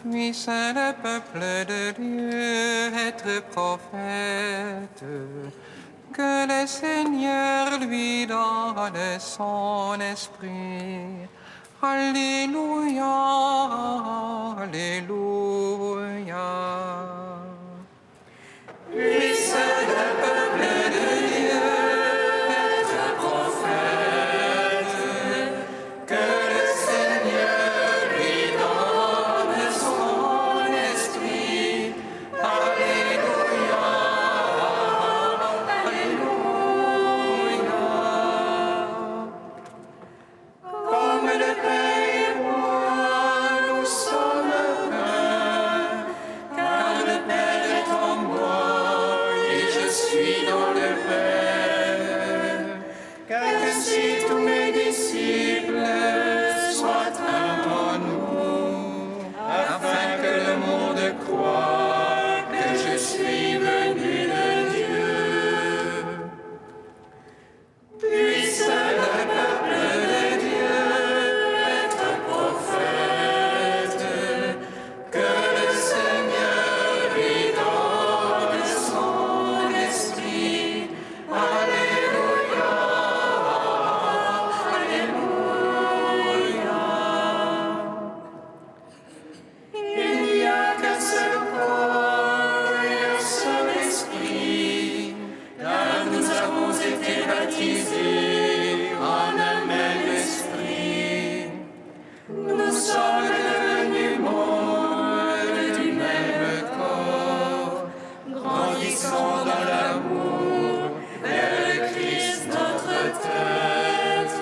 Puisse le peuple de Dieu être prophète, que le Seigneur lui donne son esprit. Alléluia, Alléluia. Puisse le peuple de Dieu être prophète, que le Seigneur lui donne son esprit. Alléluia, Alléluia. Comme le Père et moi, nous sommes un, car le Père est en moi et je suis dans le Père. Qu'ainsi tous mes disciples soient un en nous, afin que le monde croie que je suis venu de Dieu. Puisse le peuple de Dieu être prophète, que le Seigneur lui donne son esprit. Alléluia, Alléluia. Il n'y a qu'un seul corps et un seul esprit, car nous avons été baptisés en un même esprit. Nous sommes devenus membres du même corps, grandissant dans l'amour vers le Christ notre tête.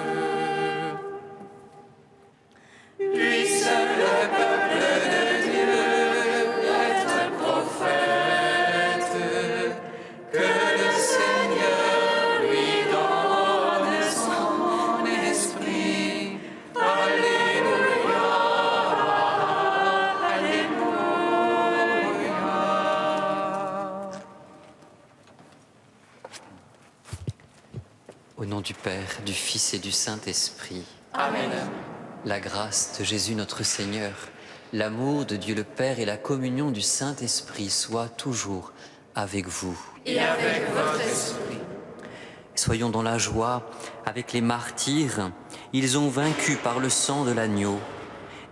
Puisse le peuple de Dieu être prophète, que le Seigneur lui donne son esprit. Alléluia, Alléluia. Au nom du Père, du Fils et du Saint-Esprit. Amen. La grâce de Jésus notre Seigneur, l'amour de Dieu le Père et la communion du Saint-Esprit soient toujours avec vous. Et avec votre esprit. Soyons dans la joie avec les martyrs. Ils ont vaincu par le sang de l'agneau.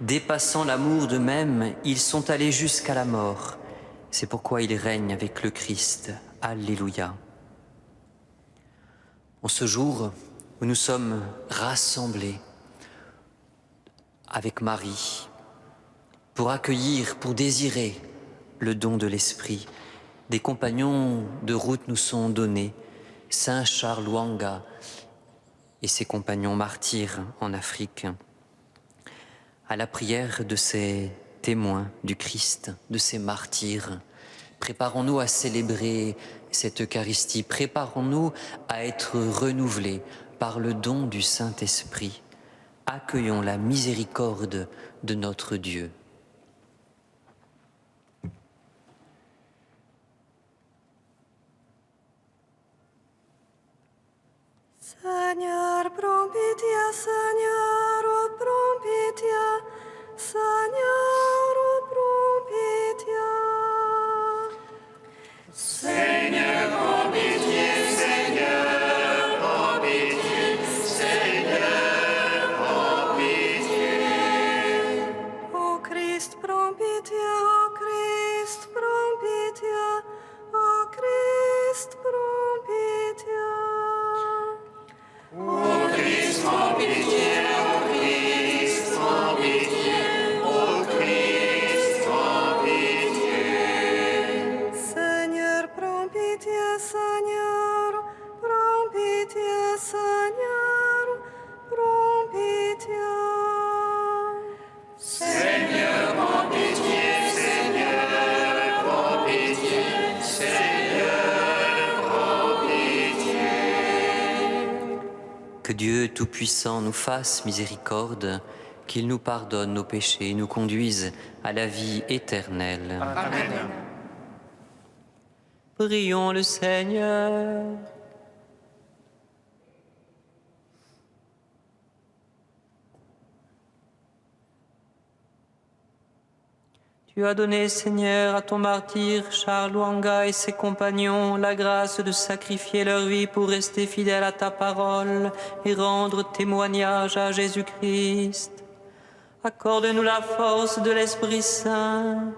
Dépassant l'amour d'eux-mêmes, ils sont allés jusqu'à la mort. C'est pourquoi ils règnent avec le Christ. Alléluia. En ce jour où nous sommes rassemblés avec Marie pour accueillir, pour désirer le don de l'Esprit, des compagnons de route nous sont donnés. Saint Charles Lwanga et ses compagnons martyrs en Afrique. À la prière de ces témoins du Christ, de ces martyrs, préparons-nous à célébrer cette Eucharistie, préparons-nous à être renouvelés par le don du Saint-Esprit. Accueillons la miséricorde de notre Dieu. Seigneur, prends pitié, Seigneur, oh, prends pitié, Seigneur, oh, prends pitié. Seigneur, prends pitié, Seigneur, prends pitié, Seigneur, prends pitié. Ô Christ, prends pitié, ô Christ, prends pitié, ô Christ, prends pitié. Ô Christ, prends pitié, ô Christ, prends pitié, ô Christ, prends pitié. Seigneur, prends pitié, Seigneur, prends pitié, Seigneur, prends pitié. Seigneur, prends pitié, Seigneur, prends pitié, Seigneur, prends pitié. Que Dieu Tout-Puissant nous fasse miséricorde, qu'il nous pardonne nos péchés et nous conduise à la vie éternelle. Amen. Prions le Seigneur. Tu as donné, Seigneur, à ton martyr Charles Lwanga et ses compagnons la grâce de sacrifier leur vie pour rester fidèles à ta parole et rendre témoignage à Jésus-Christ. Accorde-nous la force de l'Esprit Saint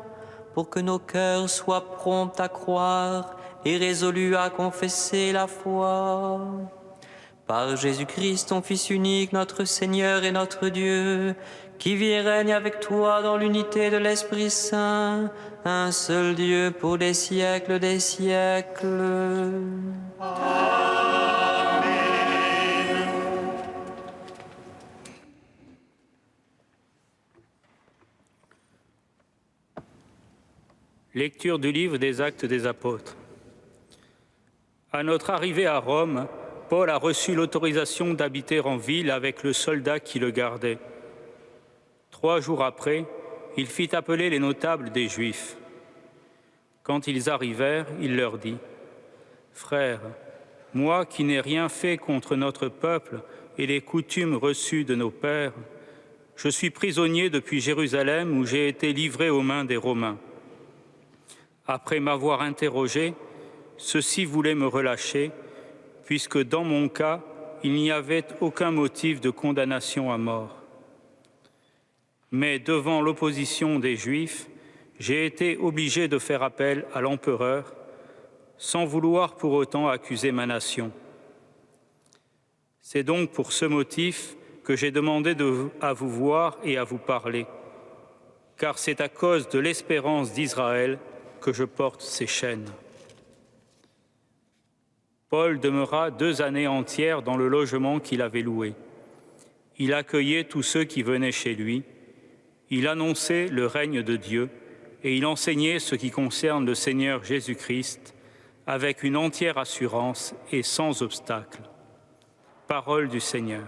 pour que nos cœurs soient prompts à croire et résolus à confesser la foi. Par Jésus-Christ, ton Fils unique, notre Seigneur et notre Dieu, qui vit et règne avec toi dans l'unité de l'Esprit Saint, un seul Dieu pour les siècles des siècles. Lecture du livre des Actes des Apôtres. À notre arrivée à Rome, Paul a reçu l'autorisation d'habiter en ville avec le soldat qui le gardait. 3 jours après, il fit appeler les notables des Juifs. Quand ils arrivèrent, il leur dit : « Frères, moi qui n'ai rien fait contre notre peuple et les coutumes reçues de nos pères, je suis prisonnier depuis Jérusalem où j'ai été livré aux mains des Romains. Après m'avoir interrogé, ceux-ci voulaient me relâcher, puisque dans mon cas, il n'y avait aucun motif de condamnation à mort. Mais devant l'opposition des Juifs, j'ai été obligé de faire appel à l'empereur, sans vouloir pour autant accuser ma nation. C'est donc pour ce motif que j'ai demandé à vous voir et à vous parler, car c'est à cause de l'espérance d'Israël que je porte ces chaînes. » Paul demeura 2 années entières dans le logement qu'il avait loué. Il accueillait tous ceux qui venaient chez lui. Il annonçait le règne de Dieu et il enseignait ce qui concerne le Seigneur Jésus-Christ avec une entière assurance et sans obstacle. Parole du Seigneur.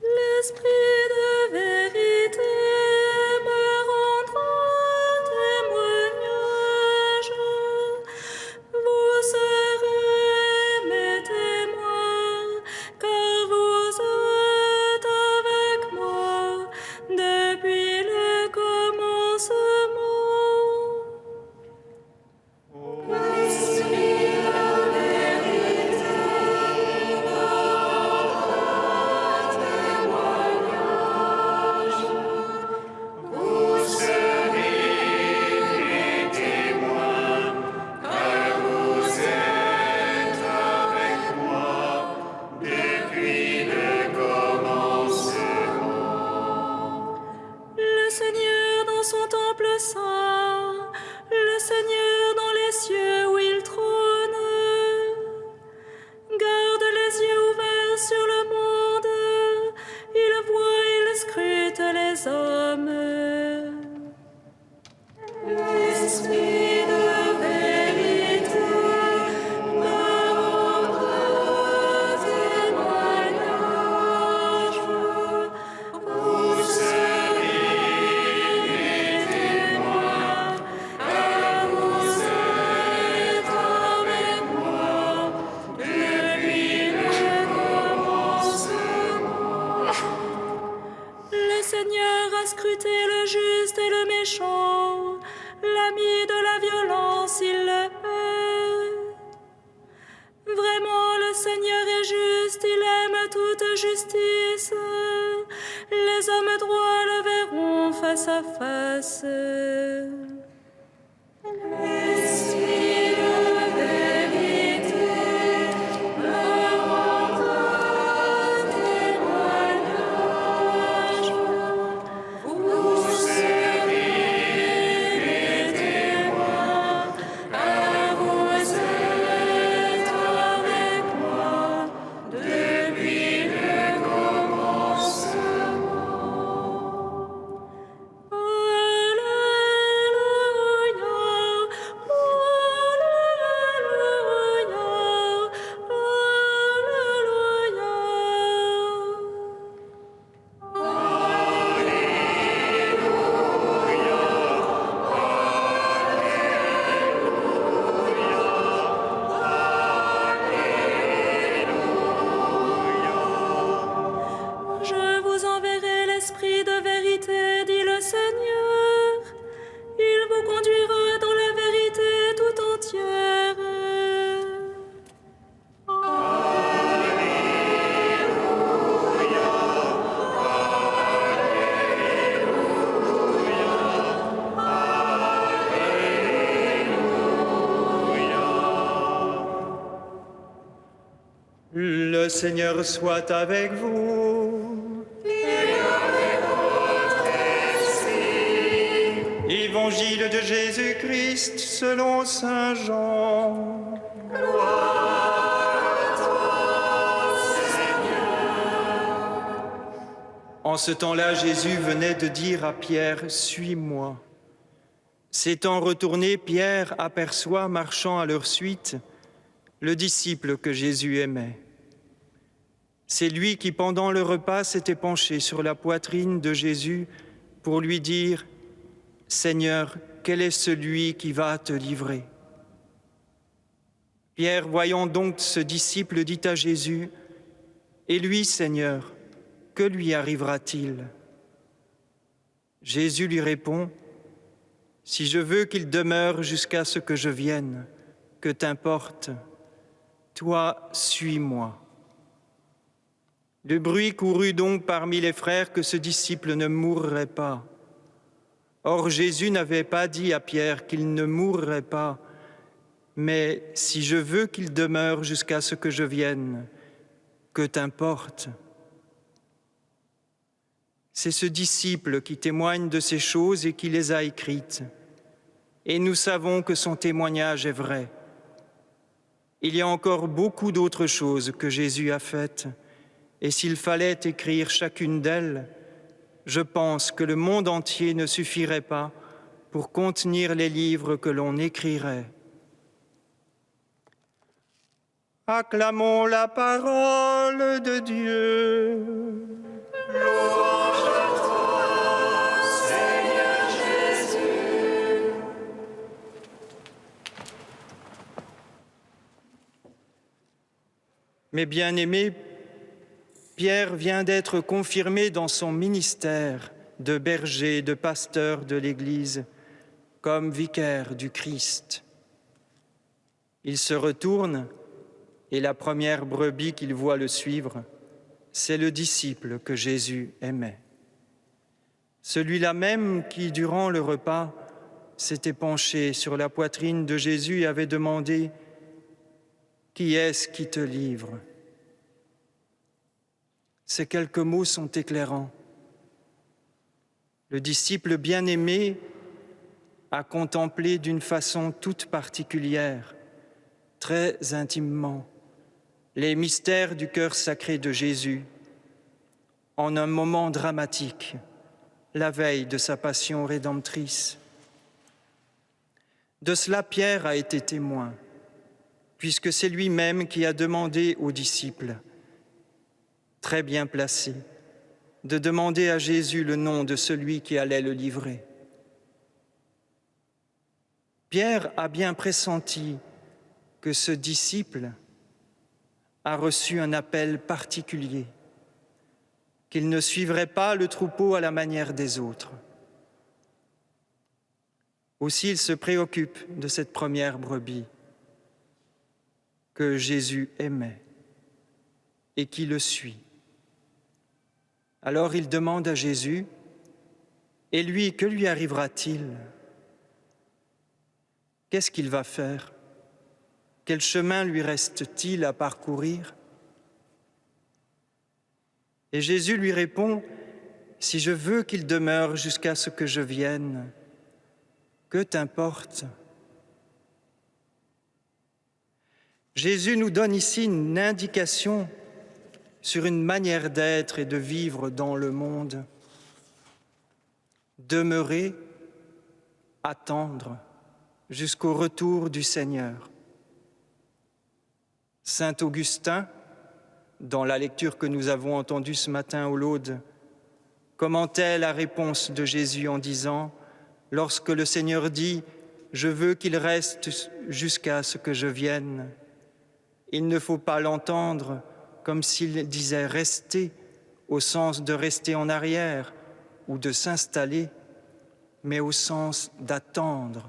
L'Esprit de vérité me rendra témoignage. Vous serez mes témoins, car vous êtes avec moi depuis le commencement. a scruté le juste et le méchant. L'ami de la violence, il le hait. Vraiment, le Seigneur est juste, il aime toute justice. Les hommes droits le verront face à face. L'Esprit de vérité me rendra témoignage. Vous serez mes témoins, car vous êtes avec moi depuis le commencement. Je vous enverrai l'Esprit de vérité, dit le Seigneur. Il vous conduira dans la vérité tout entière. Le Seigneur soit avec vous. Évangile de Jésus-Christ selon saint Jean. En ce temps-là, Jésus venait de dire à Pierre, « Suis-moi ». S'étant retourné, Pierre aperçoit, marchant à leur suite, le disciple que Jésus aimait. C'est lui qui, pendant le repas, s'était penché sur la poitrine de Jésus pour lui dire « Seigneur, quel est celui qui va te livrer ?» Pierre, voyant donc ce disciple, dit à Jésus « Et lui, Seigneur, que lui arrivera-t-il » Jésus lui répond « Si je veux qu'il demeure jusqu'à ce que je vienne, que t'importe, toi, suis-moi. » Le bruit courut donc parmi les frères que ce disciple ne mourrait pas. Or, Jésus n'avait pas dit à Pierre qu'il ne mourrait pas, mais « Si je veux qu'il demeure jusqu'à ce que je vienne, que t'importe ?» C'est ce disciple qui témoigne de ces choses et qui les a écrites. Et nous savons que son témoignage est vrai. Il y a encore beaucoup d'autres choses que Jésus a faites, et s'il fallait écrire chacune d'elles, je pense que le monde entier ne suffirait pas pour contenir les livres que l'on écrirait. Acclamons la parole de Dieu. Louange à toi, Seigneur Jésus. Mes bien-aimés, Pierre vient d'être confirmé dans son ministère de berger, de pasteur de l'Église, comme vicaire du Christ. Il se retourne et la première brebis qu'il voit le suivre, c'est le disciple que Jésus aimait. Celui-là même qui, durant le repas, s'était penché sur la poitrine de Jésus et avait demandé « Qui est-ce qui te livre ?» Ces quelques mots sont éclairants. Le disciple bien-aimé a contemplé d'une façon toute particulière, très intimement, les mystères du cœur sacré de Jésus en un moment dramatique, la veille de sa passion rédemptrice. De cela, Pierre a été témoin, puisque c'est lui-même qui a demandé aux disciples, très bien placé, de demander à Jésus le nom de celui qui allait le livrer. Pierre a bien pressenti que ce disciple a reçu un appel particulier, qu'il ne suivrait pas le troupeau à la manière des autres. Aussi, il se préoccupe de cette première brebis que Jésus aimait et qui le suit. Alors il demande à Jésus, « Et lui, que lui arrivera-t-il ? Qu'est-ce qu'il va faire ? Quel chemin lui reste-t-il à parcourir ?» Et Jésus lui répond, « Si je veux qu'il demeure jusqu'à ce que je vienne, que t'importe ?» Jésus nous donne ici une indication sur une manière d'être et de vivre dans le monde. Demeurer, attendre jusqu'au retour du Seigneur. Saint Augustin, dans la lecture que nous avons entendue ce matin au Laude, commentait la réponse de Jésus en disant, lorsque le Seigneur dit « Je veux qu'il reste jusqu'à ce que je vienne », il ne faut pas l'entendre comme s'il disait « rester » au sens de rester en arrière ou de s'installer, mais au sens d'attendre.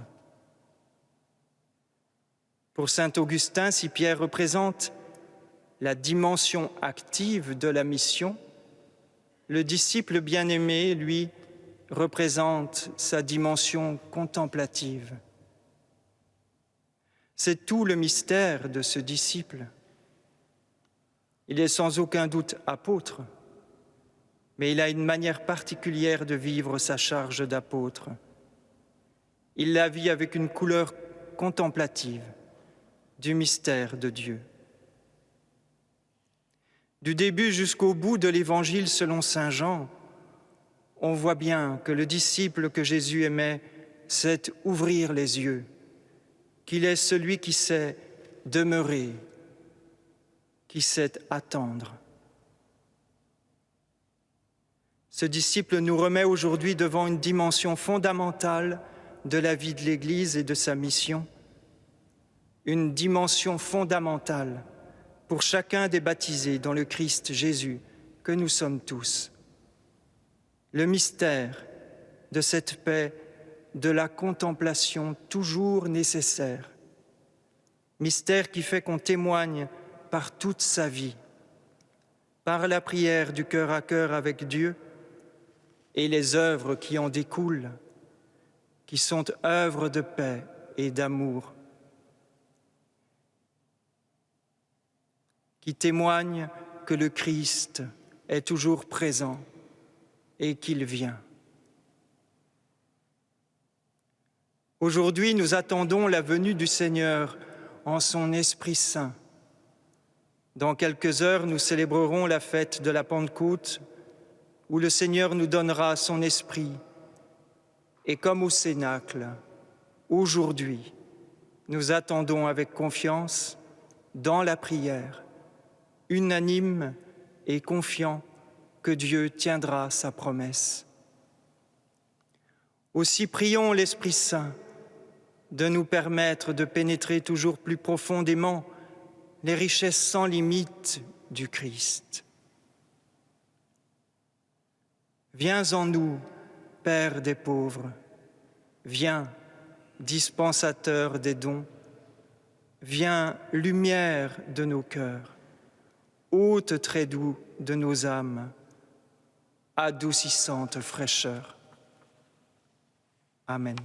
Pour saint Augustin, si Pierre représente la dimension active de la mission, le disciple bien-aimé, lui, représente sa dimension contemplative. C'est tout le mystère de ce disciple. Il est sans aucun doute apôtre, mais il a une manière particulière de vivre sa charge d'apôtre. Il la vit avec une couleur contemplative du mystère de Dieu. Du début jusqu'au bout de l'Évangile selon saint Jean, on voit bien que le disciple que Jésus aimait sait ouvrir les yeux, qu'il est celui qui sait demeurer, qui sait attendre. Ce disciple nous remet aujourd'hui devant une dimension fondamentale de la vie de l'Église et de sa mission, une dimension fondamentale pour chacun des baptisés dans le Christ Jésus que nous sommes tous. Le mystère de cette paix, de la contemplation toujours nécessaire. Mystère qui fait qu'on témoigne par toute sa vie, par la prière du cœur à cœur avec Dieu et les œuvres qui en découlent, qui sont œuvres de paix et d'amour, qui témoignent que le Christ est toujours présent et qu'il vient. Aujourd'hui, nous attendons la venue du Seigneur en son Esprit Saint. Dans quelques heures, nous célébrerons la fête de la Pentecôte, où le Seigneur nous donnera son Esprit. Et comme au Cénacle, aujourd'hui, nous attendons avec confiance, dans la prière, unanime et confiant que Dieu tiendra sa promesse. Aussi prions l'Esprit Saint de nous permettre de pénétrer toujours plus profondément les richesses sans limite du Christ. Viens en nous, Père des pauvres, viens, dispensateur des dons, viens, lumière de nos cœurs, hôte très doux de nos âmes, adoucissante fraîcheur. Amen.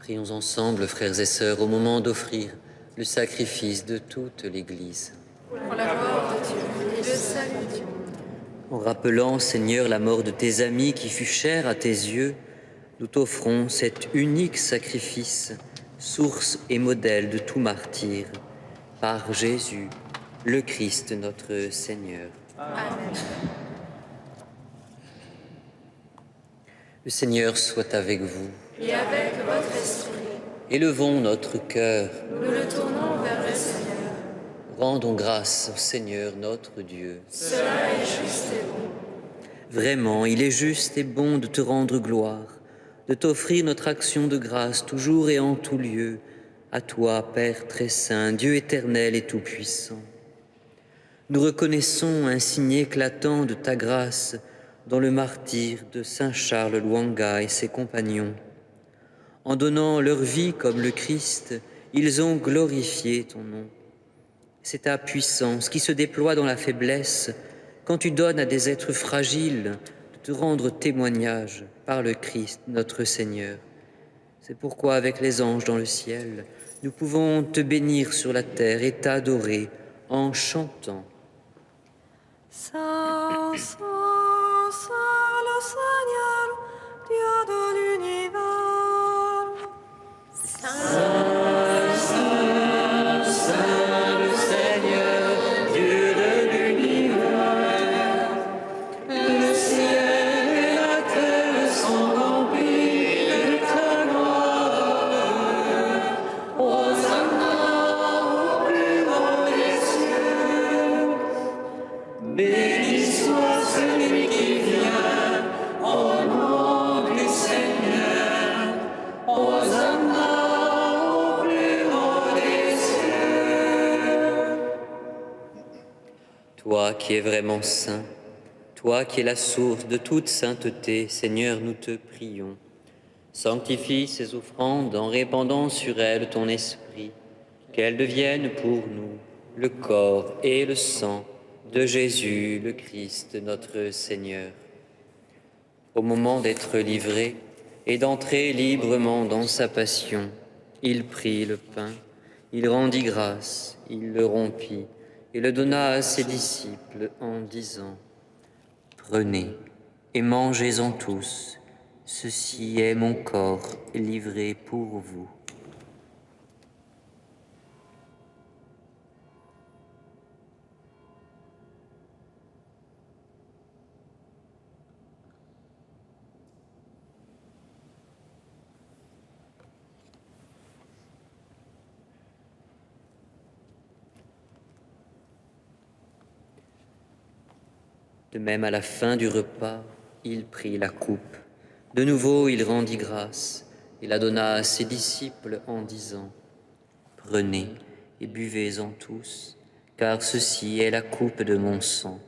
Prions ensemble, frères et sœurs, au moment d'offrir le sacrifice de toute l'Église. Pour la gloire de Dieu et le salut du monde. En rappelant, Seigneur, la mort de tes amis qui fut chère à tes yeux, nous t'offrons cet unique sacrifice, source et modèle de tout martyr, par Jésus, le Christ notre Seigneur. Amen. Le Seigneur soit avec vous. Et avec votre esprit, Élevons notre cœur. nous le tournons vers le Seigneur. Rendons grâce au Seigneur notre Dieu. Cela est juste et bon. Vraiment, il est juste et bon de te rendre gloire, de t'offrir notre action de grâce toujours et en tout lieu, à toi, Père très saint, Dieu éternel et tout-puissant. Nous reconnaissons un signe éclatant de ta grâce dans le martyre de Saint Charles Lwanga et ses compagnons. En donnant leur vie comme le Christ, ils ont glorifié ton nom. C'est ta puissance qui se déploie dans la faiblesse quand tu donnes à des êtres fragiles de te rendre témoignage par le Christ notre Seigneur. C'est pourquoi avec les anges dans le ciel, nous pouvons te bénir sur la terre et t'adorer en chantant. Saint, Saint, Saint, le Seigneur, Dieu de l'univers. Toi qui es vraiment saint, toi qui es la source de toute sainteté, Seigneur, nous te prions. Sanctifie ces offrandes en répandant sur elles ton esprit, qu'elles deviennent pour nous le corps et le sang de Jésus, le Christ, notre Seigneur. Au moment d'être livré et d'entrer librement dans sa passion, il prit le pain, il rendit grâce, il le rompit et le donna à ses disciples en disant : « Prenez et mangez-en tous, ceci est mon corps livré pour vous. » De même, à la fin du repas, il prit la coupe. De nouveau, il rendit grâce et la donna à ses disciples en disant : « Prenez et buvez-en tous, car ceci est la coupe de mon sang,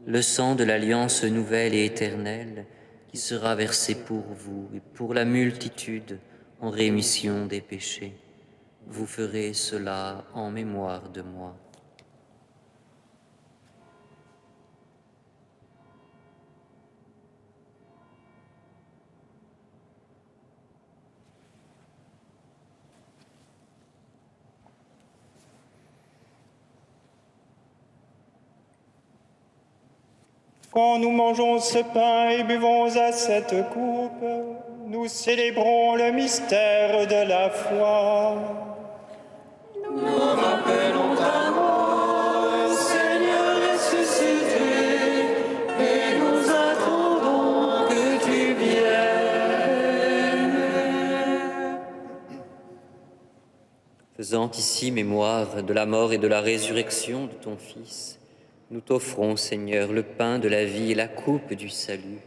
le sang de l'alliance nouvelle et éternelle qui sera versé pour vous et pour la multitude en rémission des péchés. Vous ferez cela en mémoire de moi. » Quand nous mangeons ce pain et buvons à cette coupe, nous célébrons le mystère de la foi. Nous rappelons ta mort, Seigneur ressuscité, et nous attendons que tu viennes. Faisant ici mémoire de la mort et de la résurrection de ton Fils, nous t'offrons, Seigneur, le pain de la vie et la coupe du salut,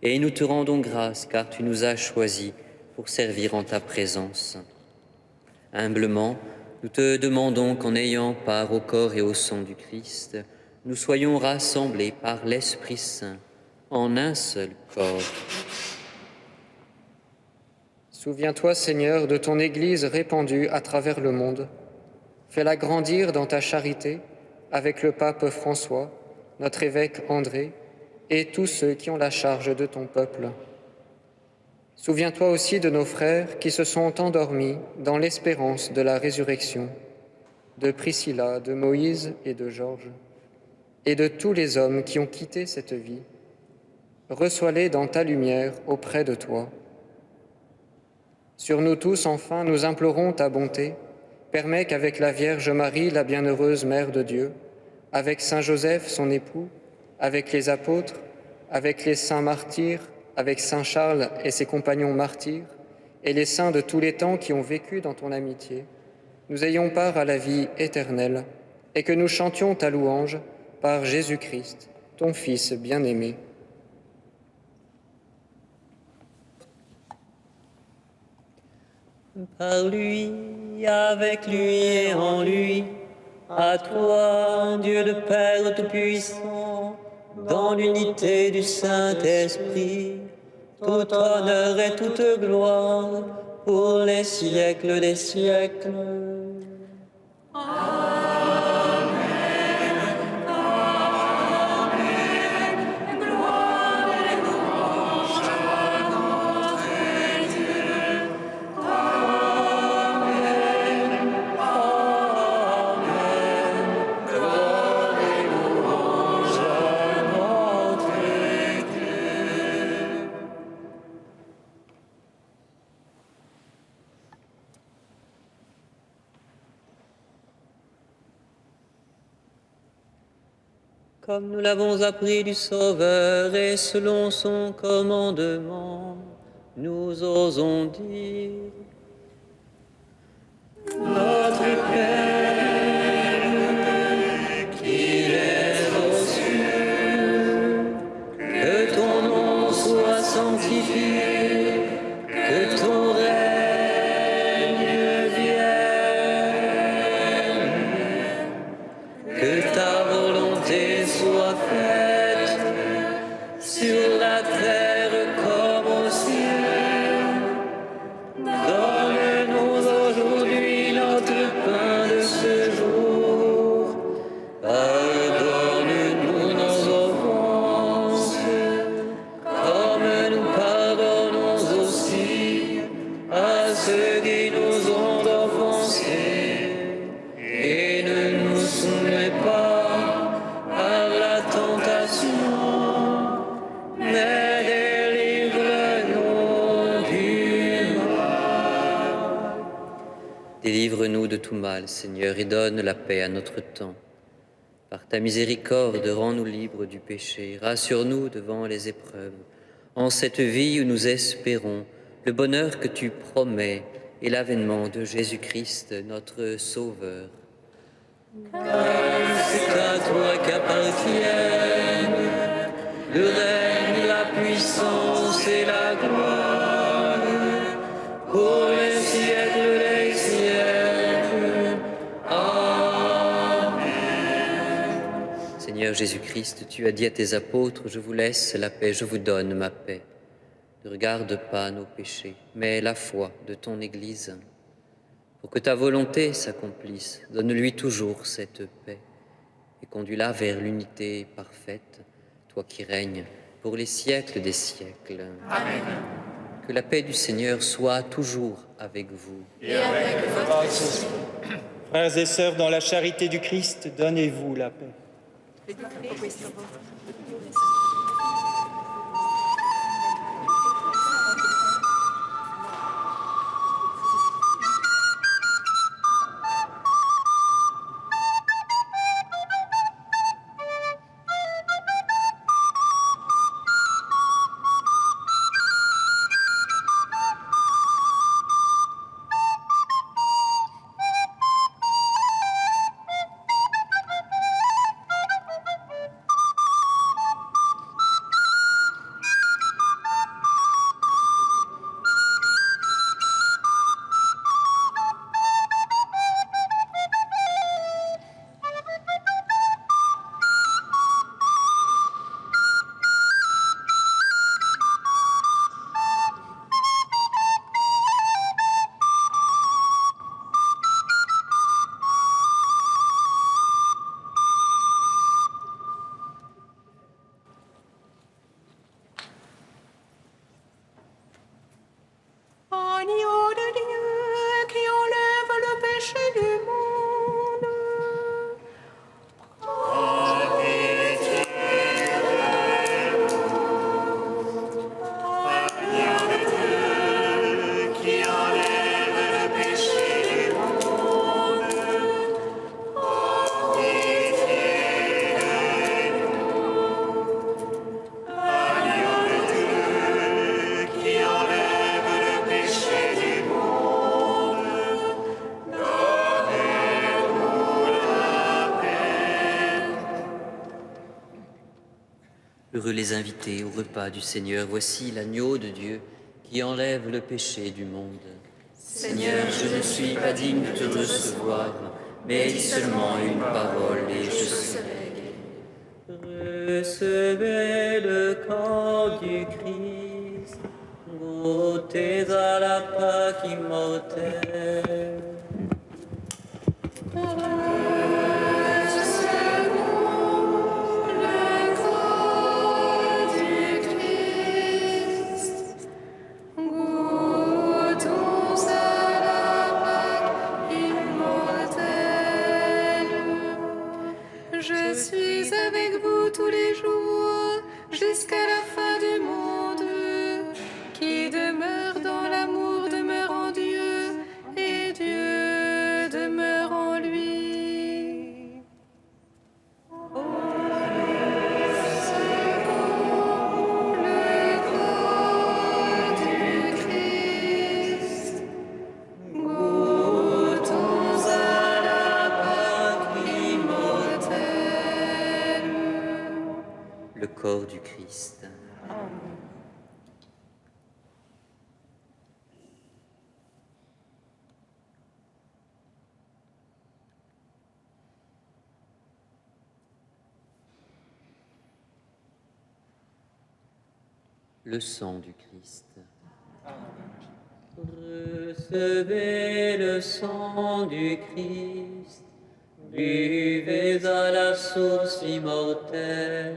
et nous te rendons grâce car tu nous as choisis pour servir en ta présence. Humblement, nous te demandons qu'en ayant part au corps et au sang du Christ, nous soyons rassemblés par l'Esprit Saint en un seul corps. Souviens-toi, Seigneur, de ton Église répandue à travers le monde. Fais-la grandir dans ta charité avec le pape François, notre évêque André et tous ceux qui ont la charge de ton peuple. Souviens-toi aussi de nos frères qui se sont endormis dans l'espérance de la résurrection, de Priscilla, de Moïse et de Georges, et de tous les hommes qui ont quitté cette vie. Reçois-les dans ta lumière auprès de toi. Sur nous tous, enfin, nous implorons ta bonté. Permets qu'avec la Vierge Marie, la bienheureuse Mère de Dieu, avec Saint Joseph, son époux, avec les apôtres, avec les saints martyrs, avec Saint Charles et ses compagnons martyrs, et les saints de tous les temps qui ont vécu dans ton amitié, nous ayons part à la vie éternelle, et que nous chantions ta louange par Jésus-Christ, ton Fils bien-aimé. Par lui, avec lui et en lui, à toi, Dieu le Père Tout-Puissant, dans l'unité du Saint-Esprit, tout honneur et toute gloire pour les siècles des siècles. Comme nous l'avons appris du Sauveur et selon son commandement, nous osons dire: Notre Père, qui es aux cieux, que ton nom soit sanctifié, que ton règne vienne, que ta volonté soit faite sur la terre comme au ciel. Donne-nous aujourd'hui notre pain de ce jour. Pardonne-nous nos offenses, comme nous pardonnons aussi à ceux qui nous ont offensés. Et ne nous soumets pas à la tentation, mais délivre-nous du mal. Délivre-nous de tout mal, Seigneur, et donne la paix à notre temps. Par ta miséricorde, rends-nous libres du péché. Rassure-nous devant les épreuves. En cette vie où nous espérons le bonheur que tu promets et l'avènement de Jésus-Christ, notre Sauveur. C'est à toi qu'appartiennent le règne, la puissance et la gloire pour les siècles des siècles. Amen. Seigneur Jésus-Christ, tu as dit à tes apôtres, je vous laisse la paix, je vous donne ma paix. Ne regarde pas nos péchés, mais la foi de ton Église. Pour que ta volonté s'accomplisse, donne-lui toujours cette paix et conduis-la vers l'unité parfaite, toi qui règnes pour les siècles des siècles. Amen. Que la paix du Seigneur soit toujours avec vous. Et avec votre esprit. Frères et sœurs, dans la charité du Christ, donnez-vous la paix. Heureux les invités au repas du Seigneur. Voici l'agneau de Dieu qui enlève le péché du monde. Seigneur, je ne suis pas digne de te recevoir, mais dis seulement une parole et je serai guéri. Recevez le corps du Christ, goûtez à la Pâque immortelle. Je suis avec vous tous les jours, jusqu'à la fin du monde. Qui demeure dans l'amour demeure en Dieu, et Dieu demeure en lui. Le corps du Christ, goûtons à la Pâque immortelle. Le corps du Christ. Le sang du Christ. Recevez le sang du Christ, buvez à la source immortelle.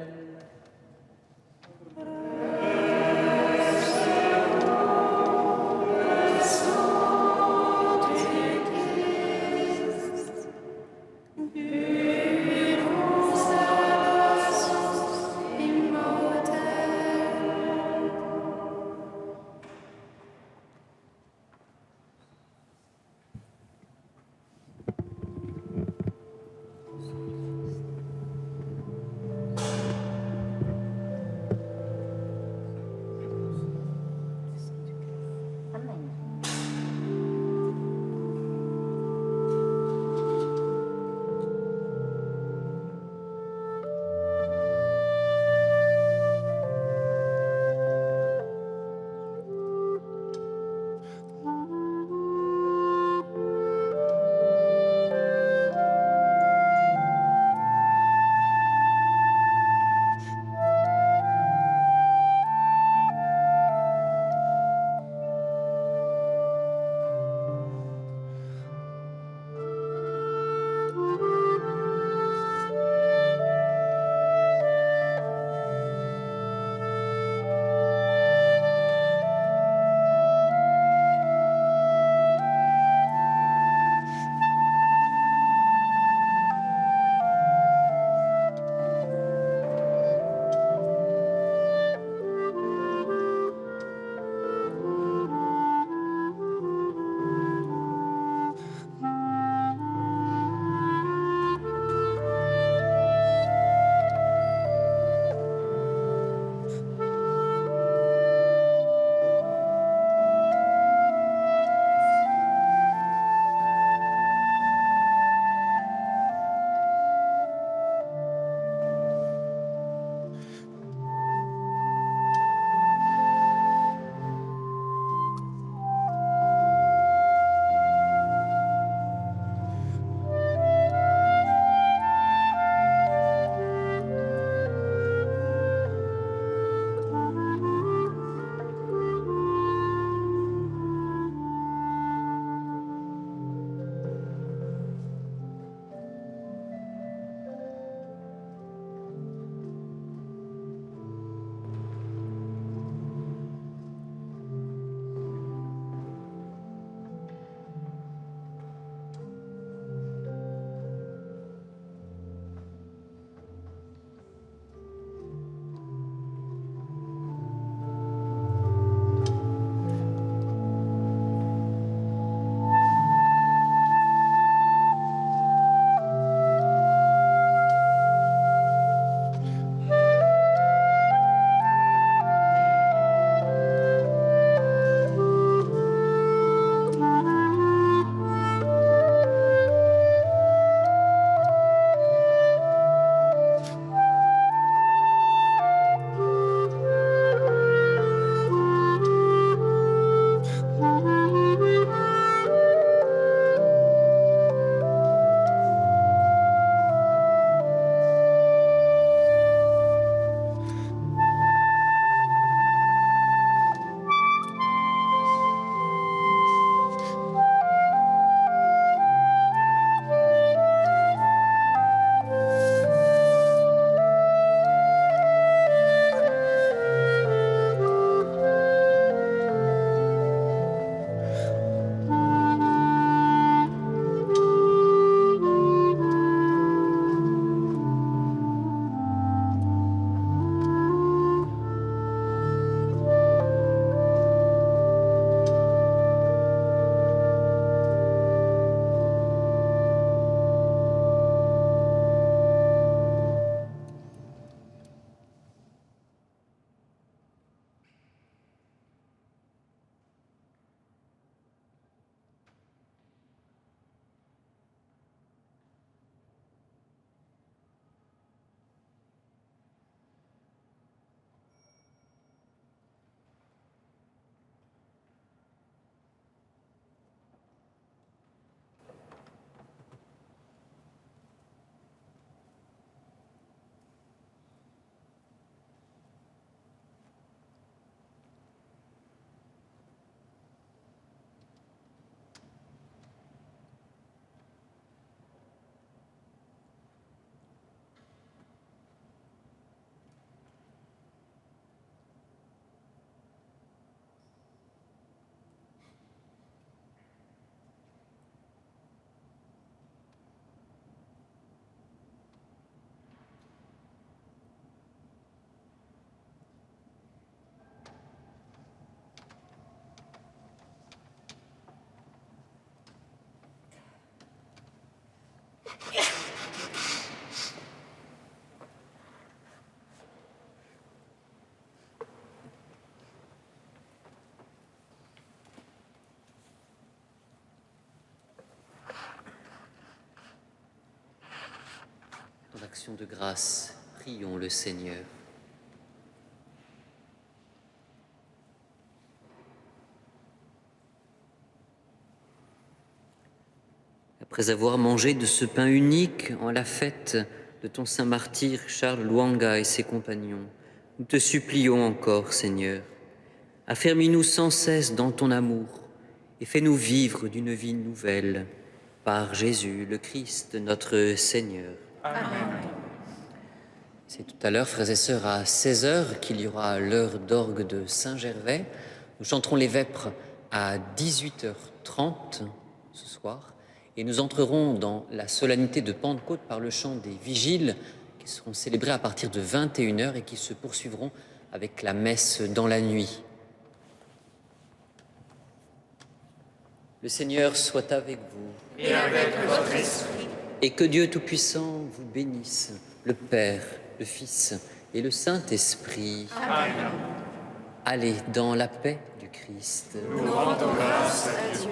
Dans l'action de grâce, prions le Seigneur. Après avoir mangé de ce pain unique en la fête de ton saint martyr Charles Lwanga et ses compagnons, nous te supplions encore, Seigneur, affermis-nous sans cesse dans ton amour et fais-nous vivre d'une vie nouvelle par Jésus le Christ, notre Seigneur. Amen. C'est tout à l'heure, frères et sœurs, à 16h qu'il y aura l'heure d'orgue de Saint-Gervais. Nous chanterons les vêpres à 18h30 ce soir. Et nous entrerons dans la solennité de Pentecôte par le chant des vigiles qui seront célébrés à partir de 21h et qui se poursuivront avec la messe dans la nuit. Le Seigneur soit avec vous. Et avec votre esprit. Et que Dieu Tout-Puissant vous bénisse, le Père, le Fils et le Saint-Esprit. Amen. Allez dans la paix du Christ. Nous rendons grâce à Dieu.